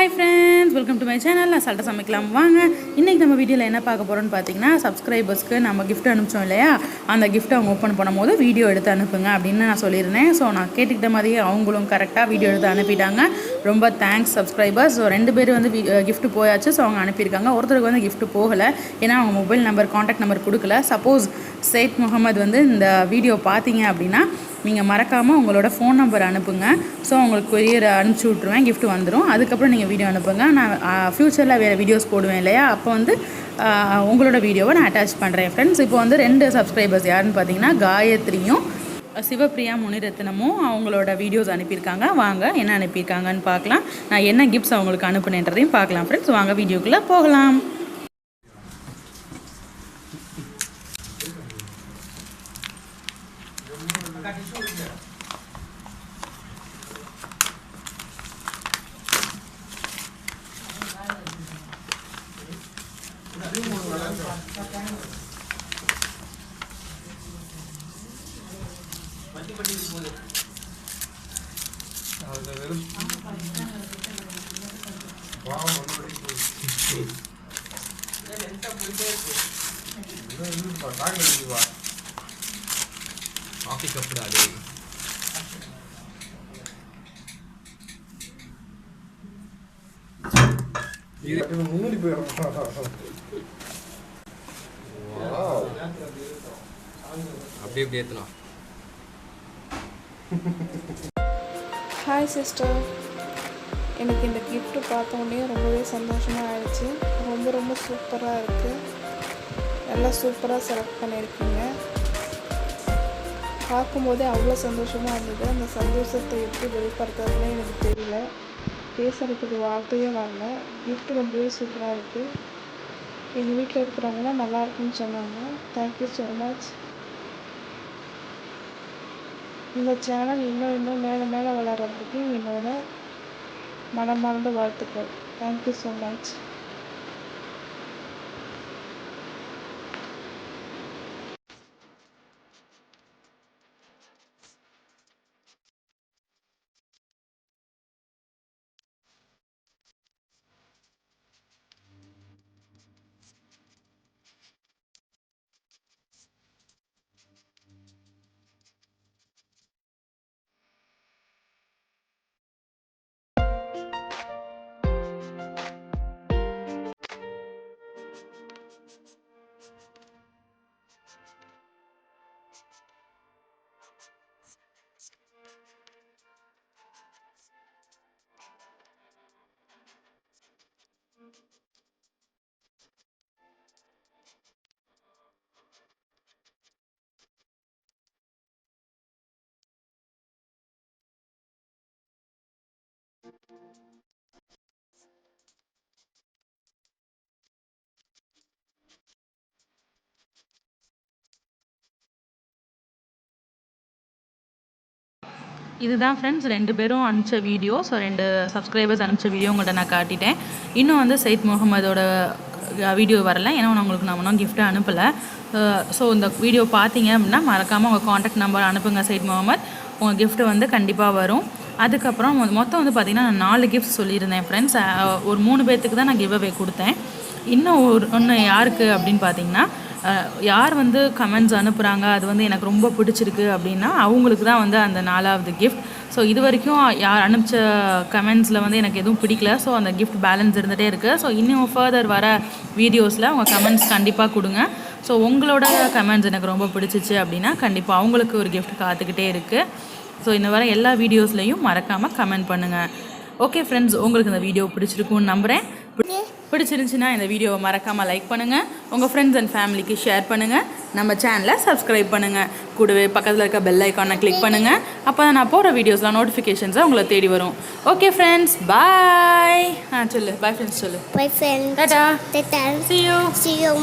Hi friends, welcome to my channel. நான் சால்ட்டை சமைக்கலாம் வாங்க. இன்றைக்கி நம்ம வீடியோவில் என்ன பார்க்க போகிறோன்னு பார்த்தீங்கன்னா, சப்ஸ்கிரைபர்ஸ்க்கு நம்ம கிஃப்ட் அனுப்பிச்சோம் இல்லையா, அந்த கிஃப்ட்டை அவங்க ஓப்பன் பண்ணும்போது வீடியோ எடுத்து அனுப்புங்க அப்படின்னு நான் சொல்லியிருந்தேன். ஸோ நான் கேட்டுக்கிட்ட மாதிரியே அவங்களும் கரெக்டாக வீடியோ எடுத்து அனுப்பிட்டாங்க. ரொம்ப தேங்க்ஸ் சப்ஸ்கிரைபர்ஸ். ஸோ 2 பேர் வந்து கிஃப்ட் போயாச்சு. ஸோ அவங்க அனுப்பியிருக்காங்க. ஒருத்தருக்கு வந்து கிஃப்ட் போகலை, ஏன்னா அவங்க மொபைல் நம்பர் காண்டாக்ட் நம்பர் கொடுக்கல. சப்போஸ் சைத் முகமது வந்து இந்த வீடியோ பார்த்தீங்க அப்படின்னா நீங்கள் மறக்காமல் உங்களோட ஃபோன் நம்பர் அனுப்புங்க. ஸோ உங்களுக்கு கொரியர் அனுப்பிச்சி விட்ருவேன், கிஃப்ட் வந்துடும். அதுக்கப்புறம் நீங்கள் வீடியோ அனுப்புங்க. நான் ஃப்யூச்சரில் வேறு வீடியோஸ் போடுவேன் இல்லையா, அப்போ வந்து உங்களோட வீடியோவை நான் அட்டாச் பண்ணுறேன் ஃப்ரெண்ட்ஸ். இப்போ வந்து 2 சப்ஸ்கிரைபர்ஸ் யாருன்னு பார்த்தீங்கன்னா, காயத்ரியும் சிவப்பிரியா முனிரத்னமும் அவங்களோட வீடியோஸ் அனுப்பியிருக்காங்க. வாங்க என்ன அனுப்பியிருக்காங்கன்னு பார்க்கலாம். நான் என்ன கிஃப்ட்ஸ் அவங்களுக்கு அனுப்புனேன்றதையும் பார்க்கலாம் ஃப்ரெண்ட்ஸ். வாங்க வீடியோக்குள்ளே போகலாம். ஆஃபீஸ் கப்படாது. முன்னாடி போயிடும். அப்படியே அப்படியே ஏற்றலாம். ஹாய் சிஸ்டர், எனக்கு இந்த கிஃப்ட்டு பார்த்தோன்னே ரொம்பவே சந்தோஷமாக ஆயிடுச்சு. ரொம்ப சூப்பராக இருக்குது. எல்லாம் சூப்பராக செலக்ட் பண்ணியிருக்கீங்க. பார்க்கும்போதே அவ்வளோ சந்தோஷமாக இருந்தது. அந்த சந்தோஷத்தை எப்படி வெளிப்படுத்துறதுன்னு எனக்கு தெரியல. பேசுகிறதுக்கு வார்த்தையே வரல. கிஃப்ட்டு ரொம்பவே சூப்பராக இருக்குது. எங்கள் வீட்டில் இருக்கிறவங்களாம் நல்லா இருக்குன்னு சொன்னாங்க. Thank you so much. இந்த சேனல் இன்னும் மேலே வளர்கிறதுக்கு என்னோட மனமார்ந்த வாழ்த்துக்கள். Thank you so much. இதுதான் ஃப்ரெண்ட்ஸ் 2 பேரும் அனுப்பிச்ச வீடியோ. ஸோ 2 சப்ஸ்கிரைபர்ஸ் அனுப்பிச்ச வீடியோ உங்கள்கிட்ட நான் காட்டிட்டேன். இன்னும் வந்து சைத் முகமதோட வீடியோ வரல, ஏன்னா உங்களுக்கு நான் ஒன்றும் கிஃப்ட்டு அனுப்பலை. ஸோ இந்த வீடியோ பார்த்தீங்க அப்படின்னா மறக்காமல் உங்கள் காண்டாக்ட் நம்பர் அனுப்புங்க சைத் முகமது. உங்கள் கிஃப்ட்டு வந்து கண்டிப்பாக வரும். அதுக்கப்புறம் மொத்தம் வந்து பார்த்திங்கன்னா நான் 4 கிஃப்ட்ஸ் சொல்லியிருந்தேன் ஃப்ரெண்ட்ஸ். ஒரு 3 பேர்த்துக்கு தான் நான் கிவ் அவே கொடுத்தேன். இன்னும் ஒன்று யாருக்கு அப்படின்னு பார்த்தீங்கன்னா, யார் வந்து கமெண்ட்ஸ் அனுப்புகிறாங்க அது வந்து எனக்கு ரொம்ப பிடிச்சிருக்கு அப்படின்னா அவங்களுக்கு தான் வந்து அந்த 4வது கிஃப்ட். ஸோ இது வரைக்கும் யார் அனுப்பிச்ச கமெண்ட்ஸில் வந்து எனக்கு எதுவும் பிடிக்கல. ஸோ அந்த கிஃப்ட் பேலன்ஸ் இருந்துகிட்டே இருக்குது. ஸோ இன்னும் ஃபர்தர் வர வீடியோஸில் உங்கள் கமெண்ட்ஸ் கண்டிப்பாக கொடுங்க. ஸோ உங்களோட கமெண்ட்ஸ் எனக்கு ரொம்ப பிடிச்சிச்சு அப்படின்னா கண்டிப்பாக அவங்களுக்கு ஒரு கிஃப்ட் காத்துக்கிட்டே இருக்குது. ஸோ இந்த வர எல்லா வீடியோஸ்லையும் மறக்காமல் கமெண்ட் பண்ணுங்கள். ஓகே ஃப்ரெண்ட்ஸ், உங்களுக்கு இந்த வீடியோ பிடிச்சிருக்குன்னு நம்புகிறேன். பிடிச்சிருந்துச்சின்னா இந்த வீடியோவை மறக்காமல் லைக் பண்ணுங்கள். உங்கள் ஃப்ரெண்ட்ஸ் அண்ட் ஃபேமிலிக்கு ஷேர் பண்ணுங்கள். நம்ம சேனலை சப்ஸ்கிரைப் பண்ணுங்கள். கூடவே பக்கத்தில் இருக்க பெல் ஐக்கானை கிளிக் பண்ணுங்கள். அப்போ தான் நான் போகிற வீடியோஸ்லாம் நோட்டிஃபிகேஷன்ஸாக உங்களை தேடி வரும். ஓகே ஃப்ரெண்ட்ஸ், பாய். சொல்லு பாய் ஃப்ரெண்ட்ஸ் சொல்லு. Bye friends. Tata. Tata. See you. See you.